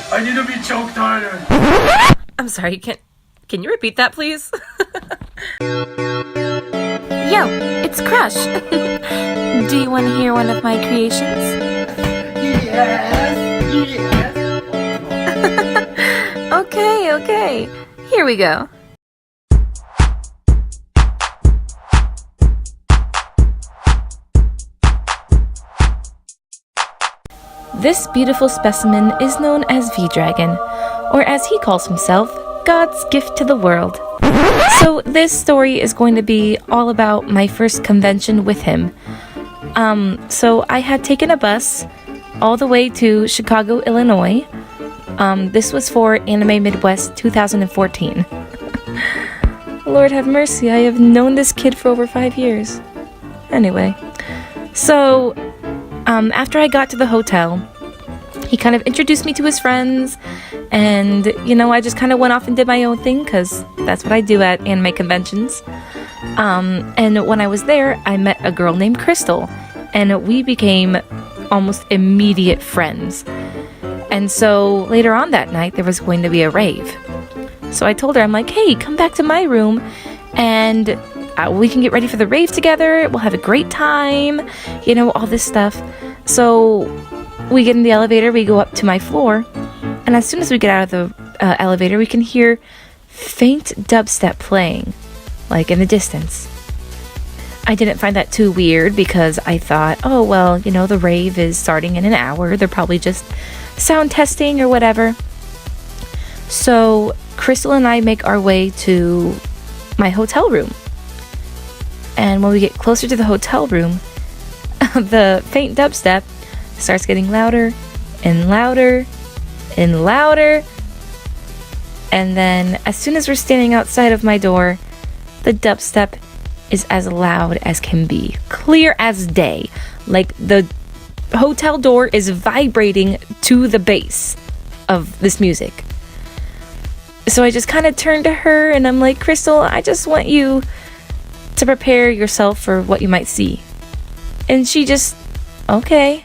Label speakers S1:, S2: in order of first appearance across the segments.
S1: I need to be choked harder.
S2: I'm sorry, can you repeat that, please?
S3: Yo, it's Crush. Do you want to hear one of my creations?
S1: Yes.
S3: Okay. Here we go. This beautiful specimen is known as V-Dragon, or as he calls himself, God's gift to the world. So this story is going to be all about my first convention with him. So I had taken a bus all the way to Chicago, Illinois. This was for Anime Midwest 2014. Lord have mercy, I have known this kid for over 5 years. Anyway, so after I got to the hotel, he kind of introduced me to his friends, and, I just kind of went off and did my own thing, because that's what I do at anime conventions. And when I was there, I met a girl named Crystal, and we became almost immediate friends. And so later on that night, there was going to be a rave. So I told her, I'm like, hey, come back to my room, and we can get ready for the rave together. We'll have a great time, all this stuff. So we get in the elevator, we go up to my floor, and as soon as we get out of the elevator, we can hear faint dubstep playing, like in the distance. I didn't find that too weird because I thought, oh, well, the rave is starting in an hour. They're probably just sound testing or whatever. So Crystal and I make our way to my hotel room. And when we get closer to the hotel room, the faint dubstep starts getting louder and louder and louder. And then as soon as we're standing outside of my door, the dubstep is as loud as can be. Clear as day. Like the hotel door is vibrating to the bass of this music. So I just kind of turned to her and I'm like, Crystal, I just want you to prepare yourself for what you might see. And she just, okay.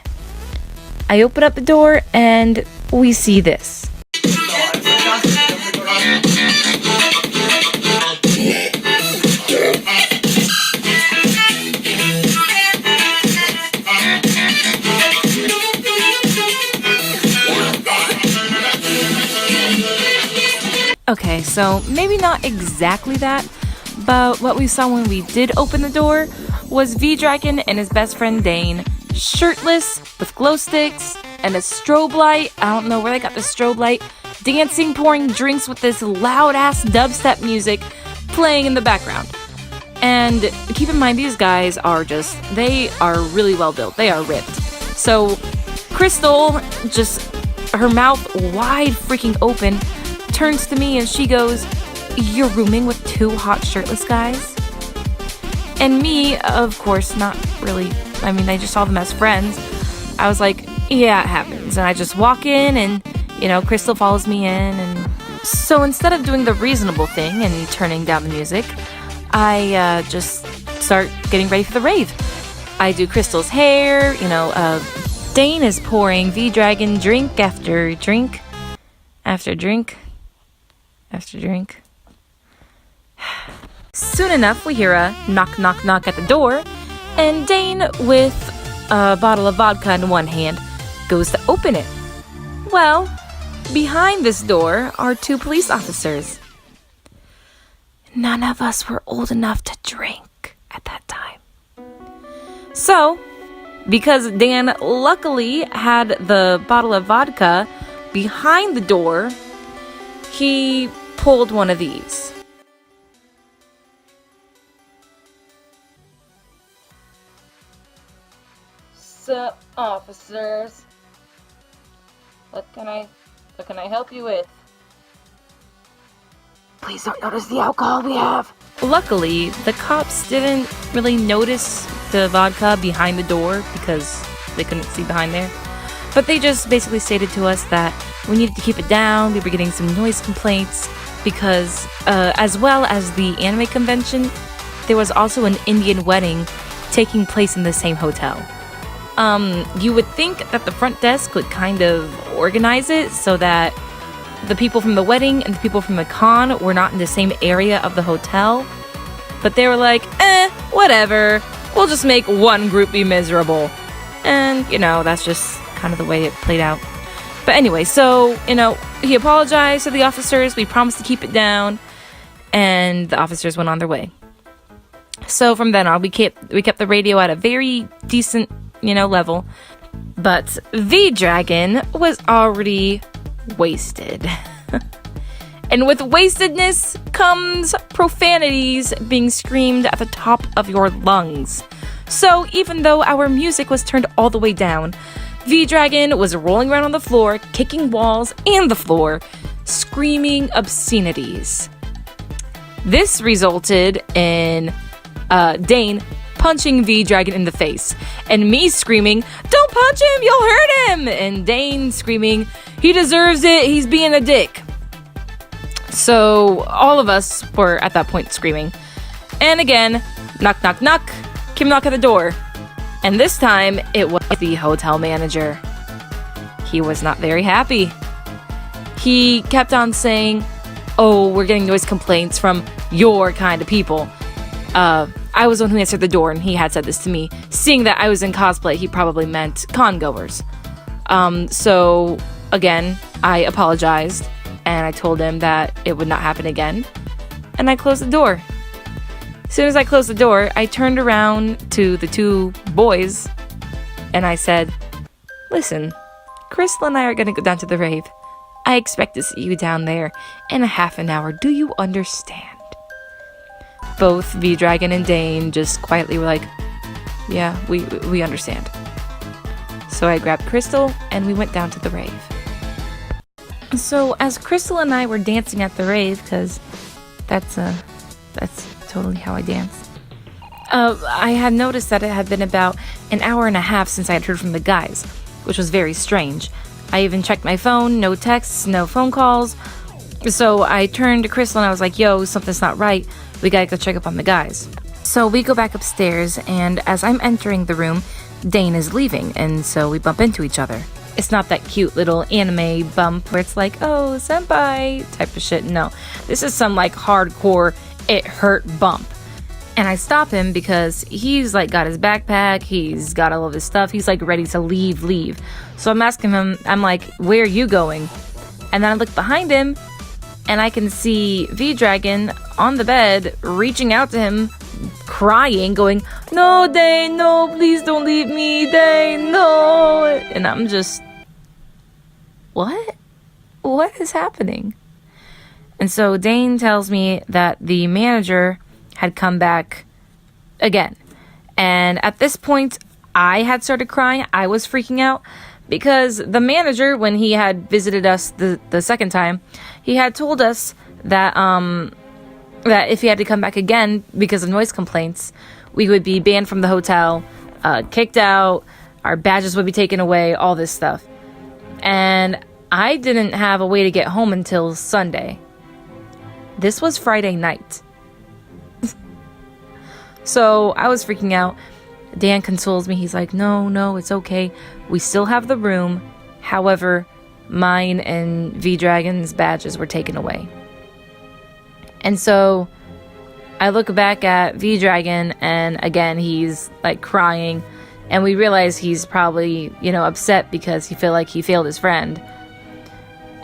S3: I open up the door and we see this. Okay, so maybe not exactly that, but what we saw when we did open the door was V-Dragon and his best friend Dane, shirtless, with glow sticks, and a strobe light. I don't know where they got the strobe light, dancing, pouring drinks with this loud-ass dubstep music playing in the background. And keep in mind, these guys they are really well built. They are ripped. So Crystal, just her mouth wide freaking open, turns to me and she goes, "You're rooming with two hot shirtless guys?" And me, of course, not really. I mean, I just saw them as friends. I was like, yeah, it happens. And I just walk in and, Crystal follows me in. And so instead of doing the reasonable thing and turning down the music, I just start getting ready for the rave. I do Crystal's hair, Dane is pouring V-Dragon drink after drink after drink after drink. Soon enough, we hear a knock, knock, knock at the door, and Dane, with a bottle of vodka in one hand, goes to open it. Well, behind this door are two police officers. None of us were old enough to drink at that time. So, because Dan luckily had the bottle of vodka behind the door, he pulled one of these. Sup, officers? What can I help you with? Please don't notice the alcohol we have. Luckily, the cops didn't really notice the vodka behind the door because they couldn't see behind there. But they just basically stated to us that we needed to keep it down. We were getting some noise complaints because, as well as the anime convention, there was also an Indian wedding taking place in the same hotel. You would think that the front desk would kind of organize it so that the people from the wedding and the people from the con were not in the same area of the hotel. But they were like, whatever. We'll just make one group be miserable. And, that's just kind of the way it played out. But anyway, so, he apologized to the officers. We promised to keep it down. And the officers went on their way. So from then on, we kept the radio at a very decent, level. But V-Dragon was already wasted. And with wastedness comes profanities being screamed at the top of your lungs. So even though our music was turned all the way down, V-Dragon was rolling around on the floor, kicking walls and the floor, screaming obscenities. This resulted in Dane punching V-Dragon in the face, and me screaming, "Don't punch him, you'll hurt him!" And Dane screaming, "He deserves it, he's being a dick." So all of us were at that point screaming. And again, knock, knock, knock, came knock at the door. And this time, it was the hotel manager. He was not very happy. He kept on saying, "Oh, we're getting noise complaints from your kind of people." I was the one who answered the door, and he had said this to me. Seeing that I was in cosplay, he probably meant con-goers. So, again, I apologized, and I told him that it would not happen again, and I closed the door. As soon as I closed the door, I turned around to the two boys, and I said, "Listen, Crystal and I are going to go down to the rave. I expect to see you down there in a half an hour. Do you understand?" Both V-Dragon and Dane just quietly were like, "Yeah, we understand." So I grabbed Crystal, and we went down to the rave. So as Crystal and I were dancing at the rave, because that's totally how I dance, I had noticed that it had been about an hour and a half since I had heard from the guys, which was very strange. I even checked my phone, no texts, no phone calls. So I turned to Crystal and I was like, "Yo, something's not right. We gotta go check up on the guys." So we go back upstairs, and as I'm entering the room, Dane is leaving, and so we bump into each other. It's not that cute little anime bump where it's like, "Oh, senpai," type of shit. No, this is some like hardcore, it hurt bump. And I stop him because he's like got his backpack, he's got all of his stuff, he's like ready to leave. So I'm asking him, I'm like, "Where are you going?" And then I look behind him, and I can see V-Dragon on the bed, reaching out to him, crying, going, "No, Dane, no, please don't leave me, Dane, no." And I'm just, what? What is happening? And so Dane tells me that the manager had come back again. And at this point, I had started crying. I was freaking out. Because the manager, when he had visited us the second time, he had told us that that if he had to come back again because of noise complaints, we would be banned from the hotel, kicked out, our badges would be taken away, all this stuff. And I didn't have a way to get home until Sunday. This was Friday night. So I was freaking out. Dan consoles me. He's like, no, it's okay. We still have the room. However, mine and V-Dragon's badges were taken away. And so I look back at V-Dragon, and again, he's like crying. And we realize he's probably, upset because he feel like he failed his friend.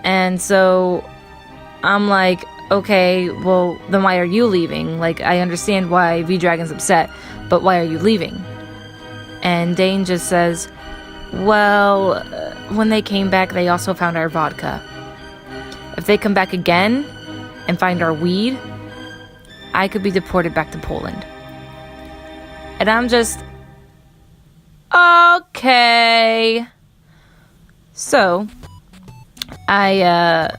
S3: And so I'm like, okay, well, then why are you leaving? Like, I understand why V-Dragon's upset, but why are you leaving? And Dane just says, "Well, when they came back, they also found our vodka. If they come back again and find our weed, I could be deported back to Poland." And I'm just, okay. So, I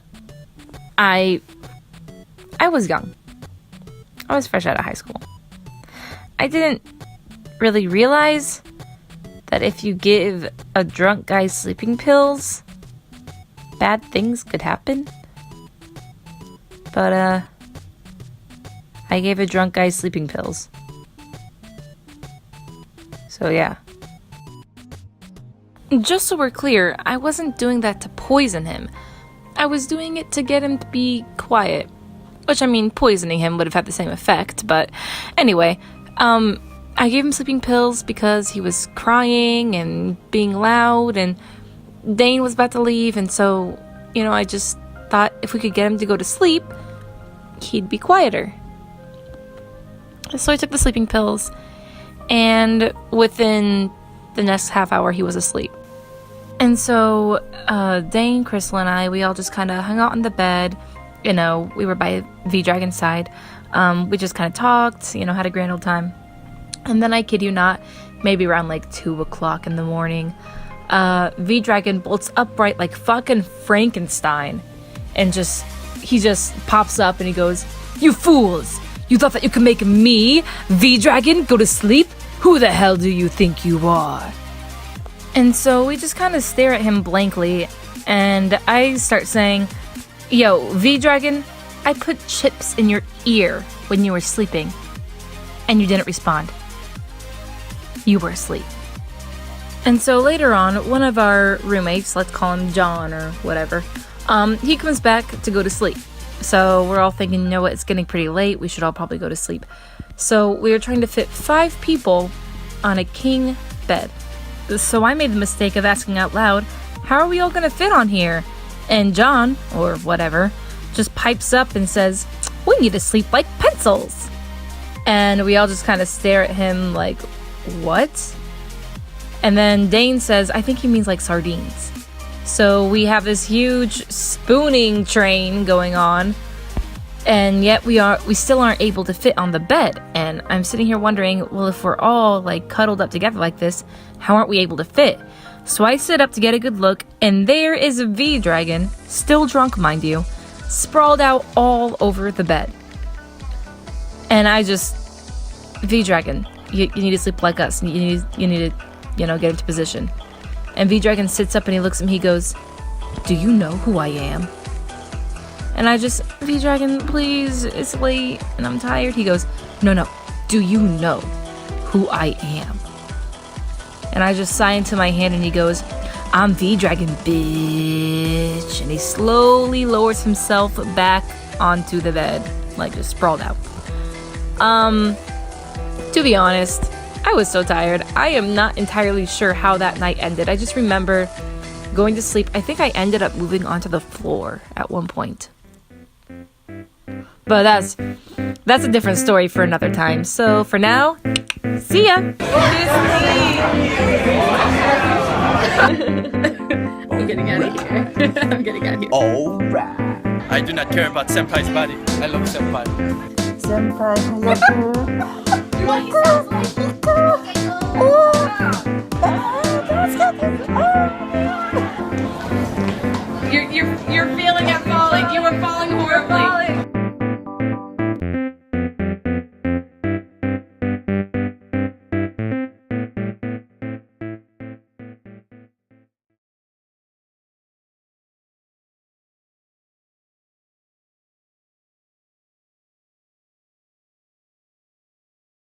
S3: was young. I was fresh out of high school. I didn't really realize that if you give a drunk guy sleeping pills, bad things could happen. But, I gave a drunk guy sleeping pills. So, yeah. Just so we're clear, I wasn't doing that to poison him. I was doing it to get him to be quiet. Which, I mean, poisoning him would have had the same effect, but anyway, I gave him sleeping pills because he was crying and being loud, and Dane was about to leave, and so, I just thought if we could get him to go to sleep, he'd be quieter. So I took the sleeping pills, and within the next half hour, he was asleep. And so, Dane, Crystal, and I, we all just kind of hung out on the bed. We were by V-Dragon's side. We just kind of talked, had a grand old time. And then, I kid you not, maybe around like 2 o'clock in the morning, V-Dragon bolts upright like fucking Frankenstein. And he just pops up and he goes, "You fools! You thought that you could make me, V-Dragon, go to sleep? Who the hell do you think you are?" And so we just kind of stare at him blankly, and I start saying, "Yo, V-Dragon, I put chips in your ear when you were sleeping, and you didn't respond. You were asleep." And so later on, one of our roommates, let's call him John or whatever, he comes back to go to sleep. So we're all thinking, what, it's getting pretty late, we should all probably go to sleep. So we were trying to fit 5 people on a king bed. So I made the mistake of asking out loud, "How are we all gonna fit on here?" And John, or whatever, just pipes up and says, "We need to sleep like pencils." And we all just kind of stare at him like, what? And then Dane says, "I think he means like sardines." So we have this huge spooning train going on, and yet we still aren't able to fit on the bed. And I'm sitting here wondering, well, if we're all like cuddled up together like this, how aren't we able to fit? So I sit up to get a good look, and there is a V-Dragon, still drunk mind you, sprawled out all over the bed. And I just, V-Dragon, you need to sleep like us. You need to, get into position. And V-Dragon sits up and he looks at me, he goes, "Do you know who I am?" And I just, "V-Dragon, please, it's late and I'm tired." He goes, No, do you know who I am?" And I just sigh into my hand and he goes, "I'm V-Dragon, bitch." And he slowly lowers himself back onto the bed, like just sprawled out. To be honest, I was so tired. I am not entirely sure how that night ended. I just remember going to sleep. I think I ended up moving onto the floor at one point. But that's a different story for another time. So for now, see ya.
S2: I'm getting out of here. I'm getting out of here.
S1: Alright. I do not care about Senpai's body. I love Senpai.
S4: Senpai, I love you.
S2: What he sounds like.